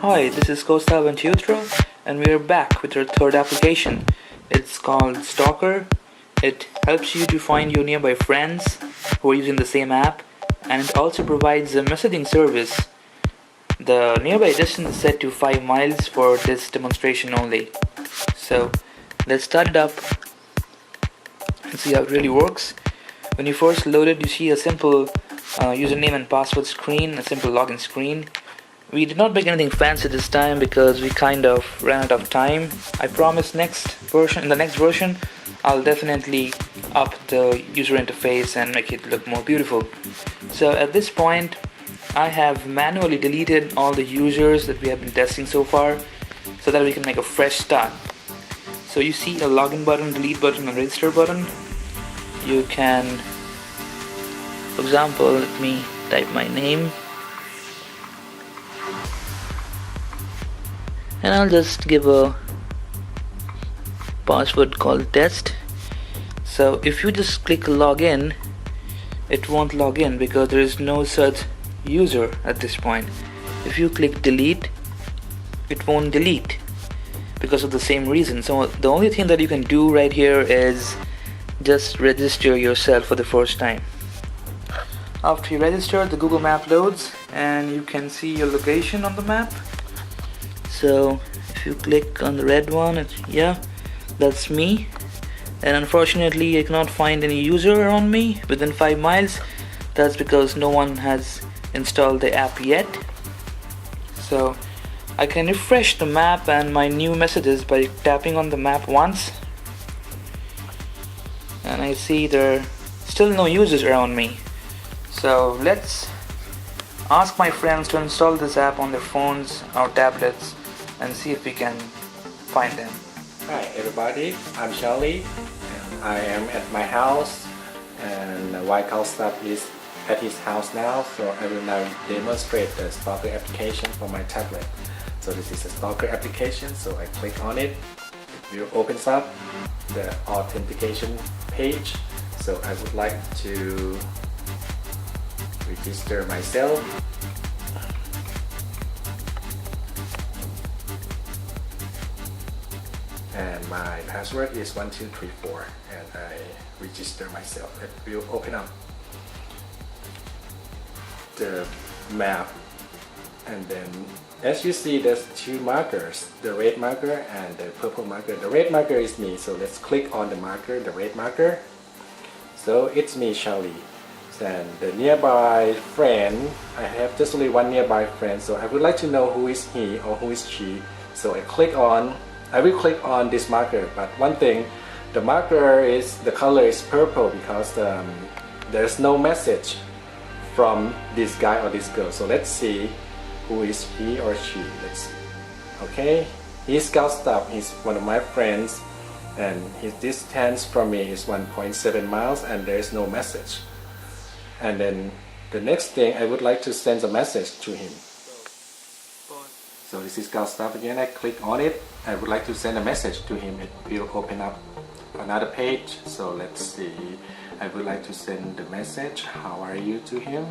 Hi, this is Kaustav and Chayutra, and we are back with our third application. It's called Stalker. It helps you to find your nearby friends who are using the same app, and it also provides a messaging service. The nearby distance is set to 5 miles for this demonstration only. So let's start it up and see how it really works. When you first load it, you see a simple username and password screen, a simple login screen. We did not make anything fancy this time because we kind of ran out of time. I promise in the next version, I'll definitely up the user interface and make it look more beautiful. So at this point, I have manually deleted all the users that we have been testing so far so that we can make a fresh start. So you see a login button, delete button, and register button. You can, for example, let me type my name. And I'll just give a password called test. So if you just click login, it won't log in because there is no such user at this point. If you click delete, it won't delete because of the same reason. So the only thing that you can do right here is just register yourself for the first time. After you register, the Google map loads and you can see your location on the map. So if you click on the red one, that's me. And unfortunately I cannot find any user around me within 5 miles. That's because no one has installed the app yet. So I can refresh the map and my new messages by tapping on the map once. And I see there are still no users around me. So let's ask my friends to install this app on their phones or tablets and see if we can find them. Hi everybody, I'm Charlie and I am at my house, and while Kaustav is at his house now, so I will now demonstrate the Stalker application for my tablet. So this is a Stalker application, so I click on it, it will opens up the authentication page. So I would like to register myself. And my password is 1234, and I register myself. It will open up the map, and then as you see there's two markers, the red marker and the purple marker. The red marker is me, so let's click on the marker, the red marker. So it's me, Charlie. And the nearby friend, I have just only one nearby friend, so I would like to know who is he or who is she. So I will click on this marker, but one thing, the marker is, the color is purple because there's no message from this guy or this girl. So let's see who is he or she. Let's see. Okay, he's Kaustav, he's one of my friends, and his distance from me is 1.7 miles and there's no message. And then the next thing, I would like to send a message to him. So this is Kaustav again. I click on it. I would like to send a message to him. It will open up another page. So let's see. I would like to send the message, how are you, to him.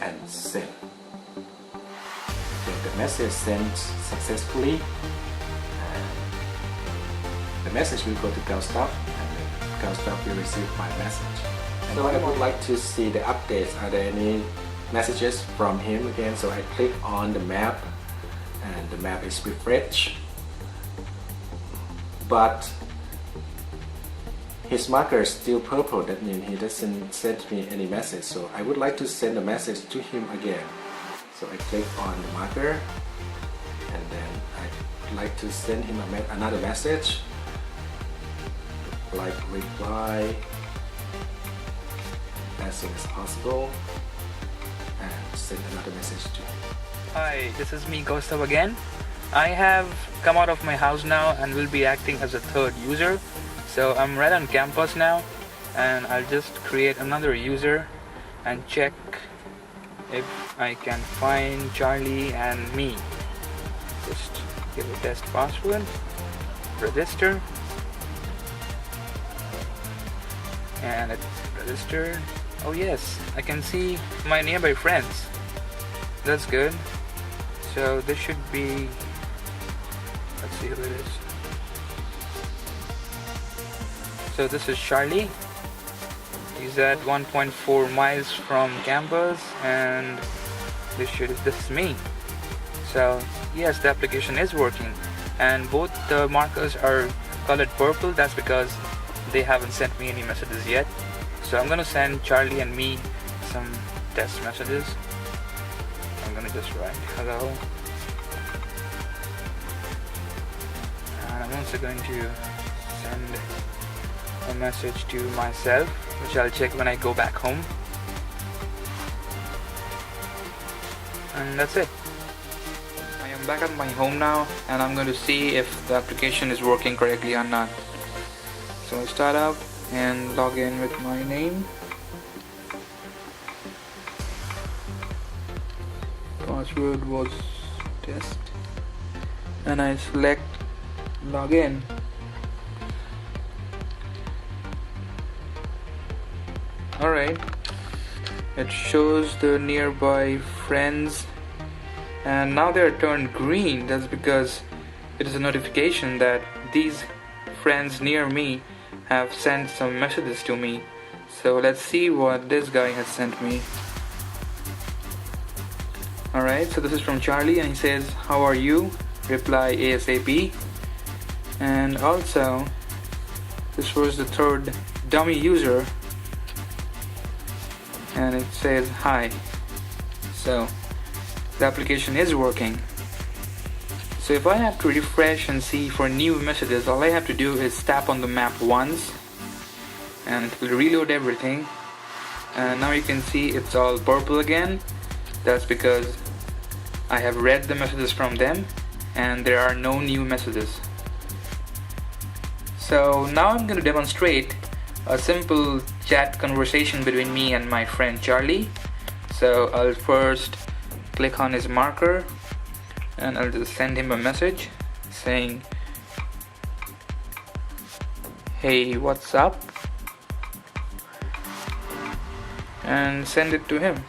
And send. Okay, the message sent successfully. And the message will go to Kaustav, and then Kaustav will receive my message. So I would like to see the updates. Are there any messages from him again? So I click on the map and the map is refreshed, but his marker is still purple. That means he doesn't send me any message. So I would like to send a message to him again. So I click on the marker and then I'd like to send him another message, like reply as soon as possible and send another message to him. Hi, this is me, Kaustav again. I have come out of my house now and will be acting as a third user. So I'm right on campus now, and I'll just create another user and check if I can find Charlie and me. Just give a test password, register, and it's registered. Oh yes, I can see my nearby friends. That's good. So this should be, let's see who it is. So this is Charlie. He's at 1.4 miles from campus, and this is me. So yes, the application is working, and both the markers are colored purple. That's because they haven't sent me any messages yet. So I'm gonna send Charlie and me some test messages. I'm gonna just write hello, and I'm also going to send a message to myself, which I'll check when I go back home. And that's it. I am back at my home now, and I'm going to see if the application is working correctly or not. So I start up and log in with my name. Password was test, and I select login. Alright, it shows the nearby friends, and now they are turned green. That's because it is a notification that these friends near me have sent some messages to me. So let's see what this guy has sent me. Alright, so this is from Charlie, and he says, "How are you? Reply ASAP." And also, this was the third dummy user, and it says hi. So the application is working. So if I have to refresh and see for new messages, all I have to do is tap on the map once, and it will reload everything. And now you can see it's all purple again. That's because I have read the messages from them, and there are no new messages. So now I'm going to demonstrate a simple chat conversation between me and my friend Charlie. So I'll first click on his marker, and I'll just send him a message saying, "Hey, what's up?" and send it to him.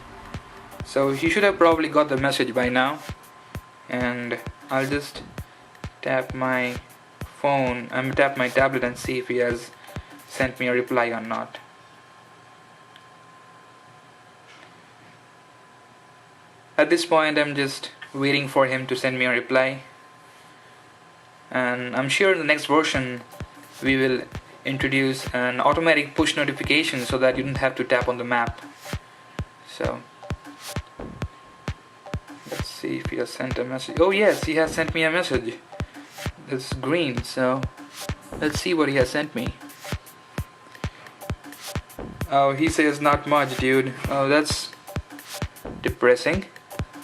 So he should have probably got the message by now, and I'll just tap my tap my tablet and see if he has sent me a reply or not. At this point, I'm just waiting for him to send me a reply, and I'm sure in the next version we will introduce an automatic push notification so that you don't have to tap on the map. So let's see if he has sent a message. Oh yes, he has sent me a message. It's green, so let's see what he has sent me. Oh, he says not much, dude. Oh, that's depressing.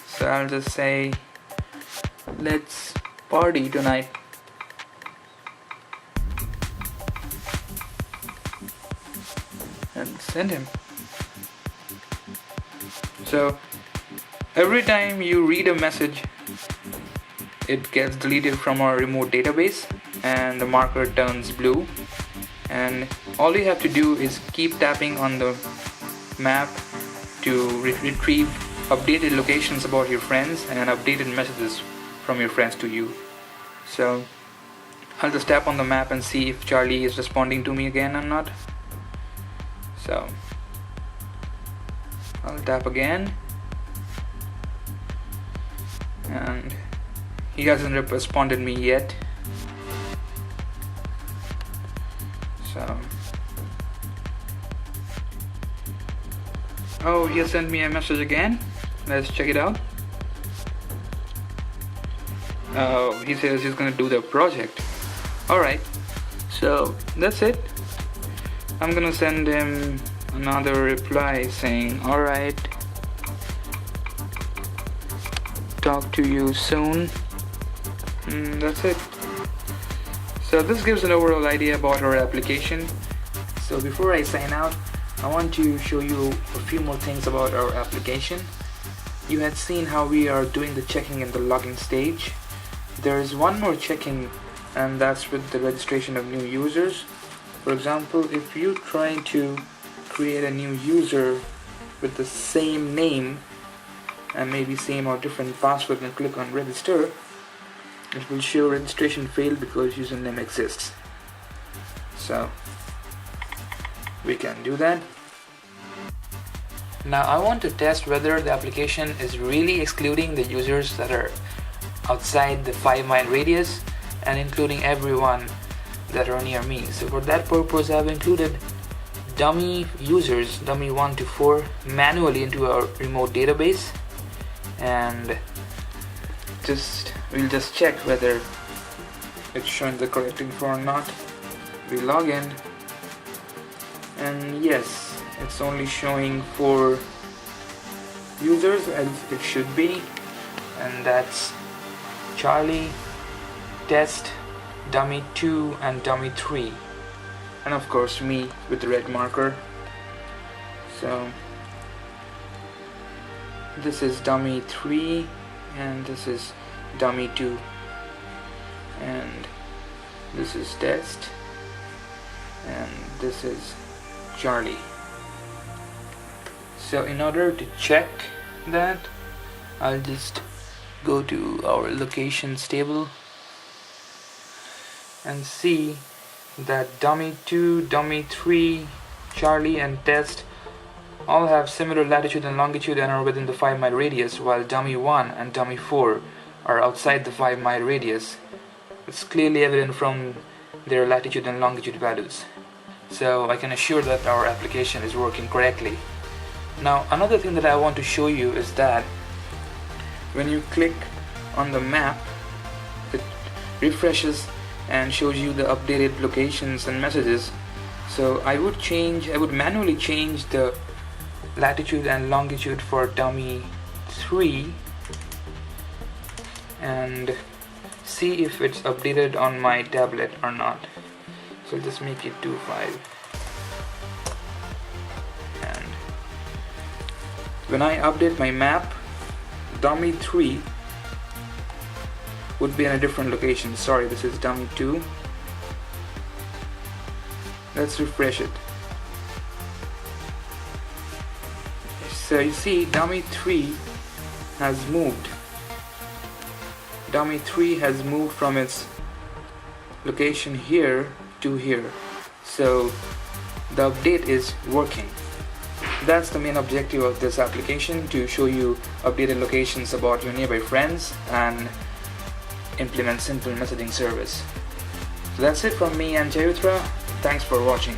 So I'll just say, "Let's party tonight." And send him. So every time you read a message, it gets deleted from our remote database, and the marker turns blue. And all you have to do is keep tapping on the map to retrieve updated locations about your friends and updated messages from your friends to you. So I'll just tap on the map and see if Charlie is responding to me again or not. So I'll tap again, and he hasn't responded me yet. So, oh, he has sent me a message again. Let's check it out. Oh, he says he's gonna do the project. Alright, so that's it. I'm gonna send him another reply saying, "Alright, talk to you soon." That's it. So this gives an overall idea about our application. So before I sign out, I want to show you a few more things about our application. You had seen how we are doing the checking in the login stage. There is one more checking, and that's with the registration of new users. For example, if you try to create a new user with the same name and maybe same or different password and click on register, it will show registration failed because username exists. So we can do that. Now I want to test whether the application is really excluding the users that are outside the 5-mile radius and including everyone that are near me. So for that purpose I've included dummy users, dummy 1 to 4, manually into our remote database, and we'll just check whether it's showing the correct info or not. We log in, and yes, it's only showing 4 users as it should be, and that's Charlie, Test, Dummy 2 and Dummy 3, and of course me with the red marker. So this is Dummy 3 and this is Dummy 2, and this is Test, and this is Charlie. So in order to check that, I'll just go to our locations table and see that Dummy 2, Dummy 3, Charlie and Test all have similar latitude and longitude and are within the 5-mile radius, while Dummy 1 and Dummy 4 are outside the 5-mile radius. It's clearly evident from their latitude and longitude values. So I can assure that our application is working correctly. Now another thing that I want to show you is that when you click on the map, it refreshes and shows you the updated locations and messages. So I would manually change the latitude and longitude for Dummy 3 and see if it's updated on my tablet or not. So I'll just make it 25. And when I update my map, Dummy 3 would be in a different location. Sorry, this is Dummy 2. Let's refresh it. So you see Dummy 3 has moved. Dummy 3 has moved from its location here to here. So the update is working. That's the main objective of this application, to show you updated locations about your nearby friends and implement simple messaging service. So that's it from me and Chayutra. Thanks for watching.